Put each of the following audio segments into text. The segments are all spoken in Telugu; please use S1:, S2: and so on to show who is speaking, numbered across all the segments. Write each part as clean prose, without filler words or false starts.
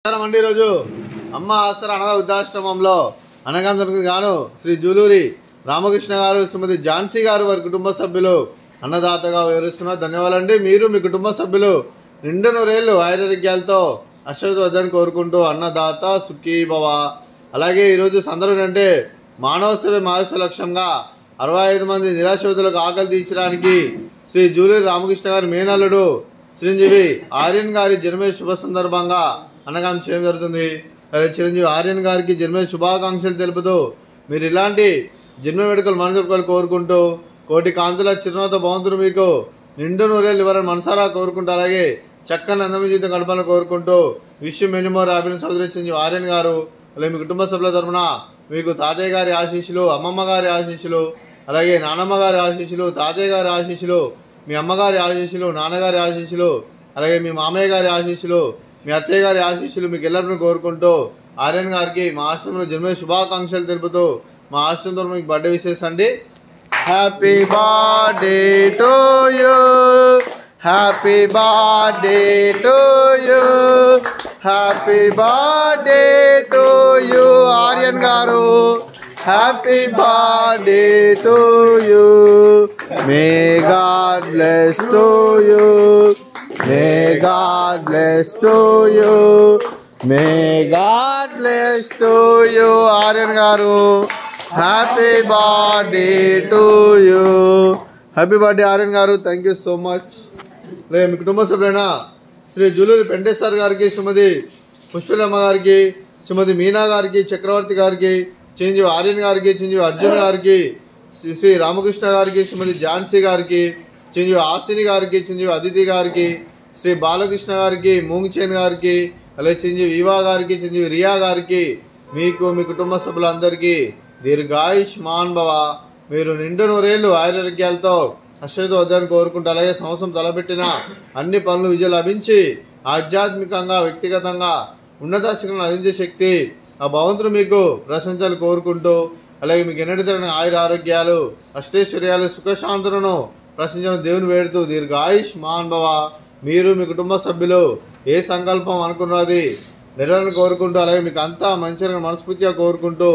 S1: అండి ఈరోజు అమ్మ ఆసరా అనాథ వృద్ధాశ్రమంలో అనగాంతకు గాను శ్రీ జూలూరి రామకృష్ణ గారు శ్రీమతి ఝాన్సీ గారు వారి కుటుంబ సభ్యులు అన్నదాతగా వివరిస్తున్నారు. ధన్యవాదాలండి. మీరు మీ కుటుంబ సభ్యులు నిండు నూరేళ్లు ఆయురారోగ్యాలతో అశ్వత్థాన్ని కోరుకుంటూ అన్నదాత సుఖీ భవ. అలాగే ఈరోజు సందర్భం అంటే మానవ సేవ మహస్య లక్ష్యంగా 65 మంది నిరాశ్రితులకు ఆకలి తీర్చడానికి శ్రీ జూలూరి రామకృష్ణ గారి మేనల్లుడు చిరంజీవి ఆర్యన్ గారి జన్మ శుభ సందర్భంగా అన్నగాం చేయడం జరుగుతుంది. చిరంజీవి ఆర్యన్ గారికి జన్మ శుభాకాంక్షలు తెలుపుతూ మీరు ఇలాంటి జన్మ వేడుకలు మనసులు కోరుకుంటూ కోటి కాంతుల చిరునవ్వుతో భగవంతుడు మీకు నిండు నూరేళ్ళు ఇవ్వాలని మనసారా కోరుకుంటూ అలాగే చక్కని అందమైన జీవితం గడపాలని కోరుకుంటూ విషయం మెనిమోర్ అభినవ్ చౌదరి చిరంజీవి ఆర్యన్ గారు అలాగే మీ కుటుంబ సభ్యుల తరఫున మీకు తాతయ్య గారి ఆశీస్సులు, అమ్మమ్మ గారి ఆశీస్సులు, అలాగే నానమ్మ గారి ఆశీస్సులు, తాతయ్య గారి ఆశీస్సులు, మీ అమ్మగారి ఆశీస్సులు, నాన్నగారి ఆశీస్సులు, అలాగే మీ మామయ్య గారి ఆశీస్సులు, మీ అత్తయ్య గారి ఆశీస్సులు మీకు ఎల్లరిని కోరుకుంటూ ఆర్యన్ గారికి మా ఆశ్రమంలో జన్మ శుభాకాంక్షలు తెలుపుతూ మా ఆశ్రమం తరఫున మీకు బర్త్డే విషెస్ అండి. Happy birthday to you, happy birthday to you, happy birthday to you Aryan గారు. Happy birthday to you. May God bless to you, may God bless to you, may God bless to you Aryan గారు. Happy birthday to you. Happy birthday Aryan గారు. Thank you so much. అలాగే మీ కుటుంబ సభ్యులైన శ్రీ జూలూరి పెంటేశ్వర్ గారికి, శ్రీమతి పుష్పలమ్మ గారికి, శ్రీమతి మీనా గారికి, చక్రవర్తి గారికి, చిరంజీవి ఆర్యన్ గారికి, చిరంజీవి అర్జున్ గారికి, శ్రీ రామకృష్ణ గారికి, శ్రీమతి ఝాన్సీ గారికి, చిరంజీవి ఆసిని గారికి, చిరంజీవి అదితి గారికి, శ్రీ బాలకృష్ణ గారికి, మూంగ్చేన్ గారికి, అలాగే చిరంజీవి ఈవా గారికి, చిరంజీవి రియా గారికి, మీకు మీ కుటుంబ సభ్యులందరికీ దీర్ఘాయుష్మాన్ భవ. మీరు నిండు నూరేళ్లు ఆయురారోగ్యాలతో అశ్వత్థాన్ని కోరుకుంటూ అలాగే సంవత్సరం తలపెట్టిన అన్ని పనులు విజయం లభించి ఆధ్యాత్మికంగా వ్యక్తిగతంగా ఉన్నత శిఖరాలను అందించే శక్తి ఆ భగవంతుడు మీకు ప్రశంసలు కోరుకుంటూ అలాగే మీకు ఎన్నటితరని ఆయుర ఆరోగ్యాలు, అష్టైశ్వర్యాలు, సుఖశాంతులను ప్రశంసలు దేవుని వేడుతూ దీర్ఘాయుష్మాన్ భవ. మీరు మీ కుటుంబ సభ్యులు ఏ సంకల్పం అనుకున్నది నెరవేరని కోరుకుంటూ అలాగే మీకు అంతా మంచిగా మనస్ఫూర్తిగా కోరుకుంటూ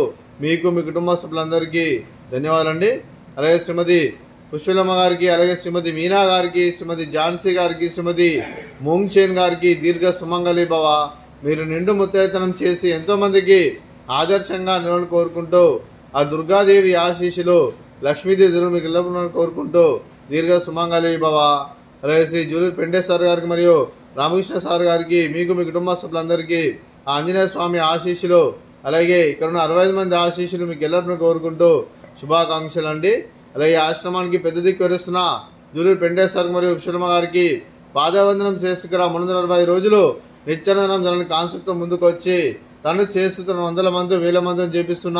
S1: మీకు మీ కుటుంబ సభ్యులందరికీ ధన్యవాదాలండి. అలాగే శ్రీమతి పుష్పలమ్మ గారికి, అలాగే శ్రీమతి మీనా గారికి, శ్రీమతి ఝాన్సీ గారికి, శ్రీమతి మూంగ్చేన్ గారికి దీర్ఘ సుమంగళి భవ. మీరు నిండు ముత్తైతనం చేసి ఎంతోమందికి ఆదర్శంగా నిలవని కోరుకుంటూ ఆ దుర్గాదేవి ఆశీస్సులు, లక్ష్మీదేవి మీకు ఇళ్ళని కోరుకుంటూ దీర్ఘ సుమంగళి భవ. అలాగే శ్రీ జూలూరి పెంటేశ్వర్ గారికి మరియు రామకృష్ణ సార్ గారికి మీకు మీ కుటుంబ సభ్యులందరికీ ఆ ఆంజనేయ స్వామి ఆశీస్సులు, అలాగే ఇక్కడ ఉన్న 65 మంది ఆశీస్సులు మీకు ఎల్లరిని కోరుకుంటూ శుభాకాంక్షలు అండి. అలాగే ఆశ్రమానికి పెద్ద దిక్కు వరుస్తున్న జూలూరి పెంటేశ్వర్ మరియు పుష్పలమ్మ గారికి పాదవందనం చేసుకురా 360 రోజులు నిత్యానందనం జరగని కాన్సెప్ట్తో ముందుకు వచ్చి తను చేస్తున్న 100 మంది 1000 మందిని చేపిస్తున్న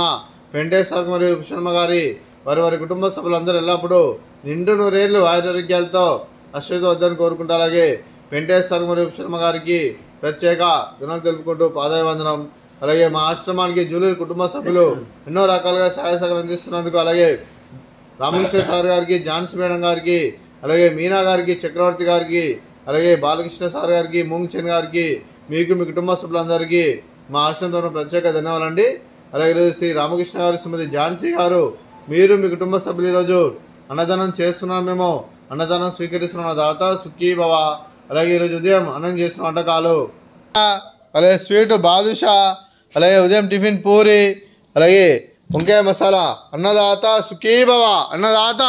S1: పెంటేశ్వర్ మరియు పుష్పలమ్మ గారి వారి కుటుంబ సభ్యులందరూ ఎల్లప్పుడూ నిండు నూరేళ్లు ఆయురారోగ్యాలతో అశ్వత్థాన్ని కోరుకుంటూ అలాగే పెంటేశ్వర్ మరియు పుష్పలమ్మ గారికి ప్రత్యేక దినాలు తెలుపుకుంటూ పాదవందనం. అలాగే మా ఆశ్రమానికి జూలూరి కుటుంబ సభ్యులు ఎన్నో రకాలుగా సహాయ సహకారం అందిస్తున్నందుకు అలాగే రామకృష్ణ సార్ గారికి, ఝాన్సీ మేడం గారికి, అలాగే మీనా గారికి, చక్రవర్తి గారికి, అలాగే బాలకృష్ణ సార్ గారికి, మూంగ్చేన్ గారికి మీకు మీ కుటుంబ సభ్యులందరికీ మా ఆశ్రమం తరఫున ప్రత్యేక ధన్యవాదాలండి. అలాగే ఈరోజు శ్రీ రామకృష్ణ గారు, శ్రీమతి ఝాన్సీ గారు మీరు మీ కుటుంబ సభ్యులు ఈరోజు అన్నదానం చేస్తున్నాం. మేము అన్నదానం స్వీకరిస్తున్న దాత సుఖీ భవ. అలాగే ఈరోజు ఉదయం అన్నం చేసిన వంటకాలు, అలాగే స్వీట్ బాదుషా, అలాగే ఉదయం టిఫిన్ పూరి, అలాగే వంకాయ మసాలా. అన్నదాత సుఖీ భవ. అన్నదాత